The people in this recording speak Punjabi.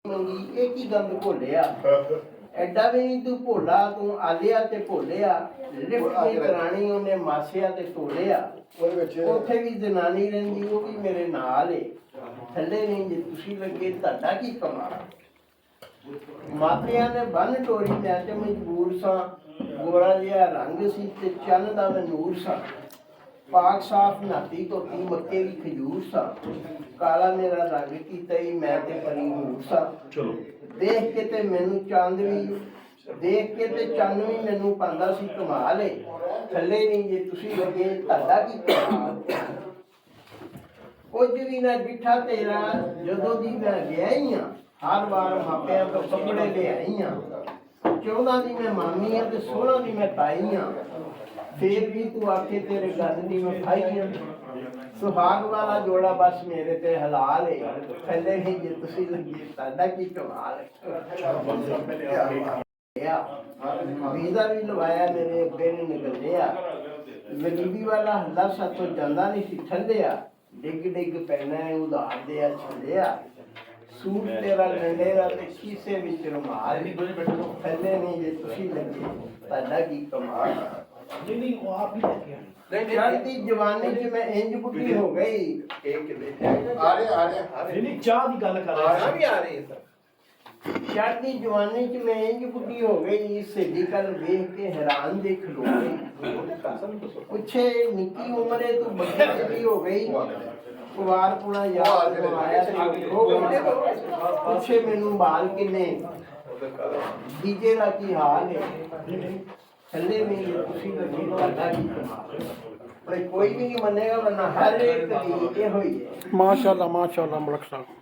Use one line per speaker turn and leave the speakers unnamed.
ਮੰਗੀ ਇਹ ਕੀ ਗੰਦ ਭੋਲਿਆ ਐਡਾ ਵੀ ਨਹੀਂ ਤੂੰ ਭੋਲਾ ਤੂੰ ਆਲਿਆ ਤੇ ਭੋਲਿਆ ਲਿਫਟ ਨਹੀਂ ਕਰਾਣੀ ਉਹਨੇ ਮਾਸਿਆ ਤੇ ਤੋਲਿਆ ਉੱਥੇ ਵੀ ਜਨਾਨੀ ਰਹਿੰਦੀ ਉਹ ਵੀ ਮੇਰੇ ਨਾਲ ਏ ਥੱਲੇ ਨਹੀਂ ਜੇ ਤੁਸੀਂ ਲੱਗੇ ਤੁਹਾਡਾ ਕੀ ਕਮਾਲ ਮਾਪਿਆਂ ਨੇ ਬੰਨ ਟੋਰੀ ਮੈਂ ਤੇ ਮਜਬੂਰ ਸਾਂ ਗੋਰਾ ਜਿਹਾ ਰੰਗ ਸੀ ਤੇ ਚੰਨ ਦਾ ਮੈਂ ਨੂਰ ਸਾਂ ਪਾਕ ਸਾਫ ਨਾਤੀ ਧੋਤੀ ਮੱਕੇ ਦੀ ਖਜੂਰ ਸਾਂ ਕਾਲਾ ਮੇਰਾ ਰੰਗ ਕੀਤਾ ਹੀ ਮੈਂ ਤੇ ਪਰੀ ਹੂਰ ਸਾਂ
ਚਲੋ
ਦੇਖ ਕੇ ਤੇ ਮੈਨੂੰ ਚੰਦ ਵੀ ਦੇਖ ਕੇ ਤੇ ਚੰਨ ਵੀ ਮੈਨੂੰ ਪਾਉਂਦਾ ਸੀ ਕਮਾਲ ਏ ਥੱਲੇ ਨਹੀਂ ਜੇ ਤੁਸੀਂ ਲੱਗੇ ਤੁਹਾਡਾ ਕੀ ਕਮਾਲ ਕੁਝ ਵੀ ਨਾ ਡਿੱਠਾ ਤੇਰਾ ਜਦੋਂ ਦੀ ਮੈਂ ਗਿਆ ਹੀ ਆ ਹਰ ਵਾਰ ਮਾਪਿਆਂ ਤੋਂ ਕੱਪੜੇ ਲਿਆਈ ਆ 14 ਦੀ ਮੈਂ ਮਾਮੀ ਆ ਤੇ 16 ਦੀ ਮੈਂ ਤਾਈ ਆ ਫੇਰ ਵੀ ਤੂੰ ਆਖੇ ਤੇਰੇ ਗੱਲ ਦੀ ਮੈਂ ਖਾਈ ਆ ਸੁਹਾਗ ਵਾਲਾ ਜੋੜਾ ਬਸ ਮੇਰੇ ਤੇ ਹਲਾਲ ਏ ਥੱਲੇ ਨਹੀਂ ਜੇ ਤੁਸੀਂ ਲੱਗੇ ਤੁਹਾਡਾ ਕੀ ਕਮਾਲ ਹੈ ਵੀਜ਼ਾ ਵੀ ਲਵਾਇਆ ਮੇਰੇ ਅੱਗੇ ਨੇ ਨਿਕਲਿਆ ਗਰੀਬੀ ਵਾਲਾ ਹੱਲਾ ਸਾਥੋਂ ਜਾਂਦਾ ਨਹੀਂ ਸੀ ਠੰਡਿਆ ਡਿੱਗ ਡਿੱਗ ਪੈਣਾ ਉਧਾਰ ਦੇ ਆ ਛੱਡਿਆ ਸੂਟ ਤੇਰਾ ਲੰਡੇਰਾ ਤੇ ਖੀਸੇ ਵਿੱਚ ਰੁਮਾਲ ਥੱਲੇ ਨਹੀਂ ਜੇ ਤੁਸੀਂ ਲੱਗੇ ਤੁਹਾਡਾ ਕੀ ਕਮਾਲ
नहीं वो आप ही लेके आए
चढ़ती जवानी च मैं इंज बुढ़ी हो गई
नहीं चाह की गल कर रहे हैं
चढ़ती जवानी च मैं इंज बुढ़ी हो गई सहेली कल देख के हैरान दे खलो गई पूछे निक्की उम्रे तू बड़ी हो गई कुवार पुणा याद आया पूछे मैनू बाल किन्ने डीजे का की हाल है थल्ले में खुशी लगी ਤੁਹਾਡਾ ਕੀ ਕਮਾਲ ਪਰ ਕੋਈ ਵੀ ਨਹੀਂ ਮੰਨੇਗਾ ਵਰਨਾ ਹਰ ਇੱਕ ਦੀ ਇਹ ਹੋਈ ਹੈ
माशाल्लाह मलक साहब।